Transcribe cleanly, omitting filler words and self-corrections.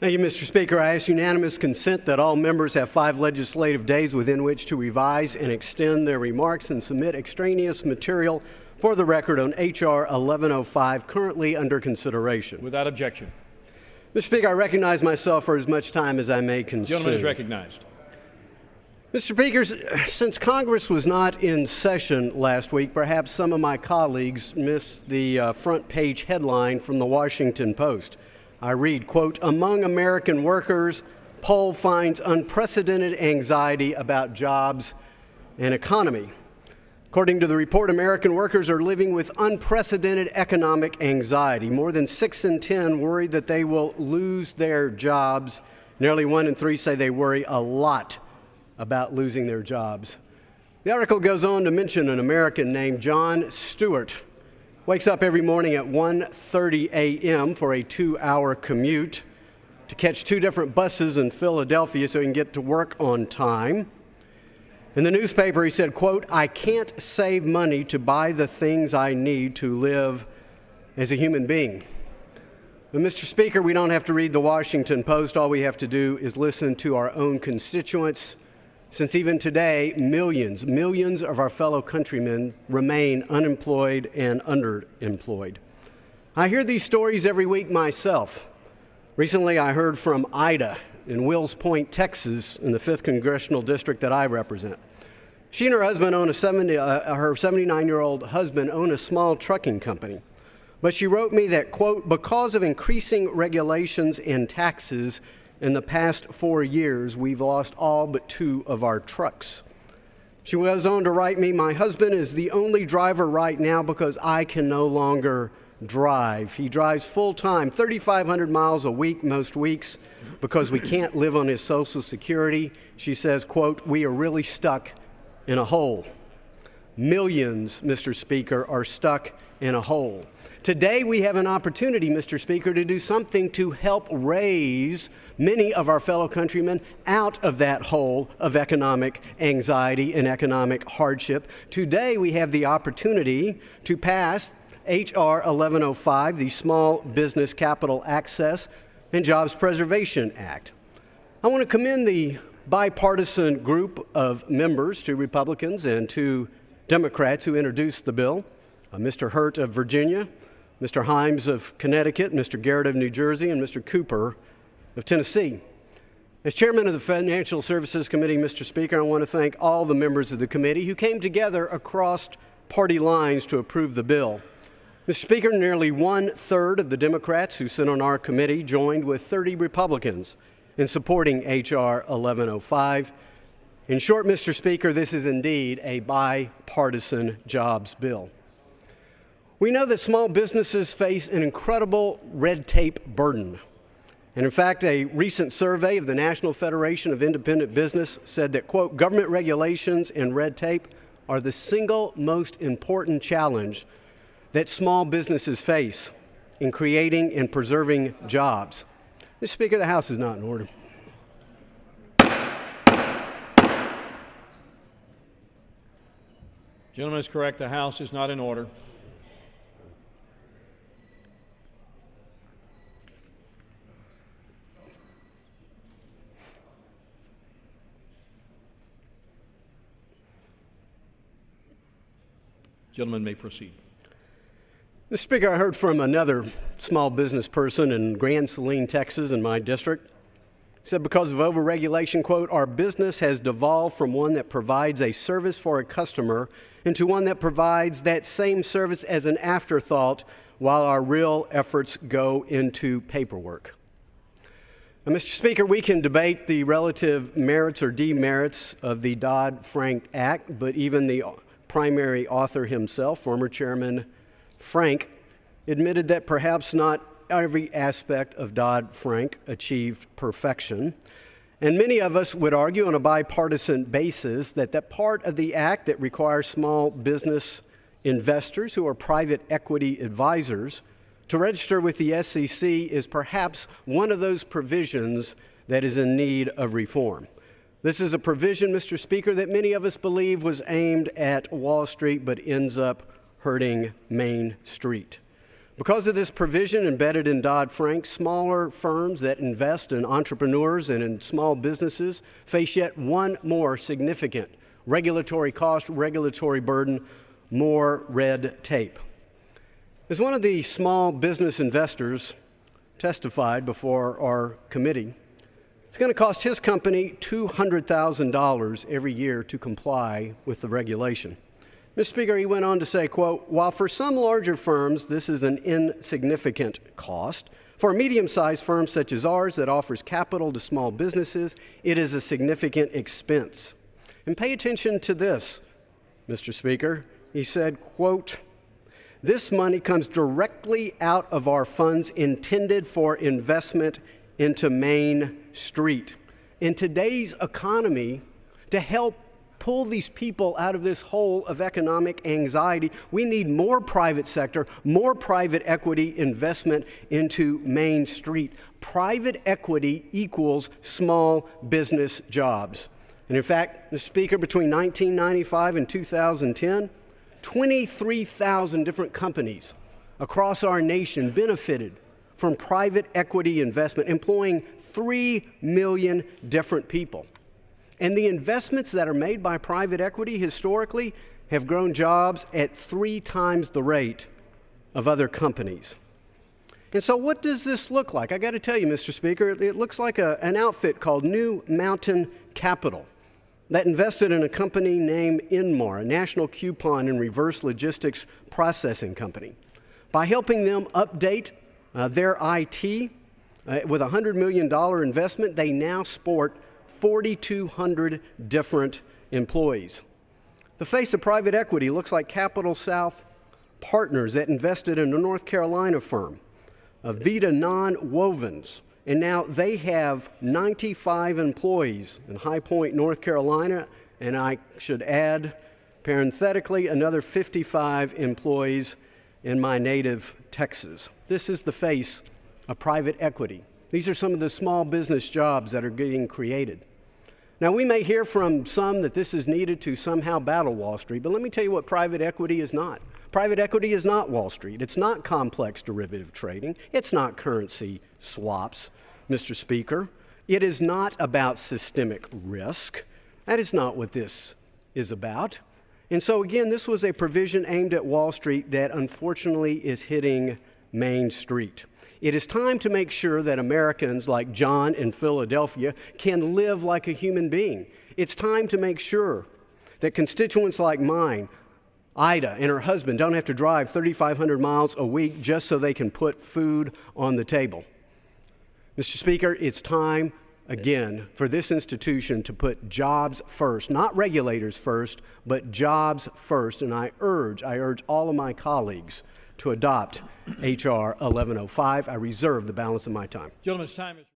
Thank you, Mr. Speaker. I ask unanimous consent that all members have 5 legislative days within which to revise and extend their remarks and submit extraneous material for the record on H.R. 1105, currently under consideration. Without objection. Mr. Speaker, I recognize myself for as much time as I may consume. The gentleman is recognized. Mr. Speaker, since Congress was not in session last week, perhaps some of my colleagues missed the front page headline from the Washington Post. I read, quote, "Among American workers, poll finds unprecedented anxiety about jobs and economy." According to the report, American workers are living with unprecedented economic anxiety. More than 6 in 10 worry that they will lose their jobs. Nearly 1 in 3 say they worry a lot about losing their jobs. The article goes on to mention an American named John Stewart. Wakes up every morning at 1:30 a.m. for a 2-hour commute to catch 2 different buses in Philadelphia so he can get to work on time. In the newspaper, he said, quote, "I can't save money to buy the things I need to live as a human being." But Mr. Speaker, we don't have to read the Washington Post. All we have to do is listen to our own constituents, since even today, millions of our fellow countrymen remain unemployed and underemployed. I hear these stories every week myself. Recently, I heard from Ida in Wills Point, Texas, in the 5th Congressional District that I represent. She and her husband own her 79-year-old husband own a small trucking company. But she wrote me that, quote, "Because of increasing regulations and taxes, in the past 4 years, we've lost all but 2 of our trucks." She goes on to write me, "My husband is the only driver right now because I can no longer drive. He drives full-time, 3,500 miles a week most weeks, because we can't live on his Social Security." She says, quote, "We are really stuck in a hole." Millions, Mr. Speaker, are stuck in a hole. Today, we have an opportunity, Mr. Speaker, to do something to help raise many of our fellow countrymen out of that hole of economic anxiety and economic hardship. Today, we have the opportunity to pass H.R. 1105, the Small Business Capital Access and Jobs Preservation Act. I want to commend the bipartisan group of members, 2 Republicans and 2 Democrats, who introduced the bill. Mr. Hurt of Virginia, Mr. Himes of Connecticut, Mr. Garrett of New Jersey, and Mr. Cooper of Tennessee. As chairman of the Financial Services Committee, Mr. Speaker, I want to thank all the members of the committee who came together across party lines to approve the bill. Mr. Speaker, nearly 1/3 of the Democrats who sit on our committee joined with 30 Republicans in supporting H.R. 1105. In short, Mr. Speaker, this is indeed a bipartisan jobs bill. We know that small businesses face an incredible red tape burden. And in fact, a recent survey of the National Federation of Independent Business said that, quote, "Government regulations and red tape are the single most important challenge that small businesses face in creating and preserving jobs." Mr. Speaker, the House is not in order. Gentleman is correct. The House is not in order. Gentleman may proceed. Mr. Speaker, I heard from another small business person in Grand Saline, Texas, in my district. He said, because of overregulation, quote, "Our business has devolved from one that provides a service for a customer into one that provides that same service as an afterthought while our real efforts go into paperwork." Now, Mr. Speaker, we can debate the relative merits or demerits of the Dodd-Frank Act, but even the primary author himself, former Chairman Frank, admitted that perhaps not every aspect of Dodd-Frank achieved perfection. And many of us would argue on a bipartisan basis that that part of the act that requires small business investors who are private equity advisors to register with the SEC is perhaps one of those provisions that is in need of reform. This is a provision, Mr. Speaker, that many of us believe was aimed at Wall Street but ends up hurting Main Street. Because of this provision embedded in Dodd-Frank, smaller firms that invest in entrepreneurs and in small businesses face yet one more significant regulatory cost, regulatory burden, more red tape. As one of the small business investors testified before our committee, it's going to cost his company $200,000 every year to comply with the regulation. Mr. Speaker, he went on to say, quote, "While for some larger firms this is an insignificant cost, for a medium-sized firm such as ours that offers capital to small businesses, it is a significant expense." And pay attention to this, Mr. Speaker. He said, quote, "This money comes directly out of our funds intended for investment into Main Street." In today's economy, to help pull these people out of this hole of economic anxiety, we need more private sector, more private equity investment into Main Street. Private equity equals small business jobs. And in fact, Mr. Speaker, between 1995 and 2010, 23,000 different companies across our nation benefited from private equity investment, employing 3 million different people. And the investments that are made by private equity historically have grown jobs at 3 times the rate of other companies. And so what does this look like? I got to tell you, Mr. Speaker, it looks like an outfit called New Mountain Capital that invested in a company named Inmar, a national coupon and reverse logistics processing company. By helping them update their IT with a $100 million investment, they now sport 4,200 different employees. The face of private equity looks like Capital South Partners that invested in a North Carolina firm, Vita Non-Wovens, and now they have 95 employees in High Point, North Carolina, and I should add, parenthetically, another 55 employees in my native Texas. This is the face of private equity. These are some of the small business jobs that are getting created. Now, we may hear from some that this is needed to somehow battle Wall Street, but let me tell you what private equity is not. Private equity is not Wall Street. It's not complex derivative trading. It's not currency swaps, Mr. Speaker. It is not about systemic risk. That is not what this is about. And so, again, this was a provision aimed at Wall Street that unfortunately is hitting Main Street. It is time to make sure that Americans like John in Philadelphia can live like a human being. It's time to make sure that constituents like mine, Ida and her husband, don't have to drive 3,500 miles a week just so they can put food on the table. Mr. Speaker, it's time again for this institution to put jobs first, not regulators first, but jobs first. And I urge all of my colleagues to adopt H.R. 1105. I reserve the balance of my time. Gentleman's time is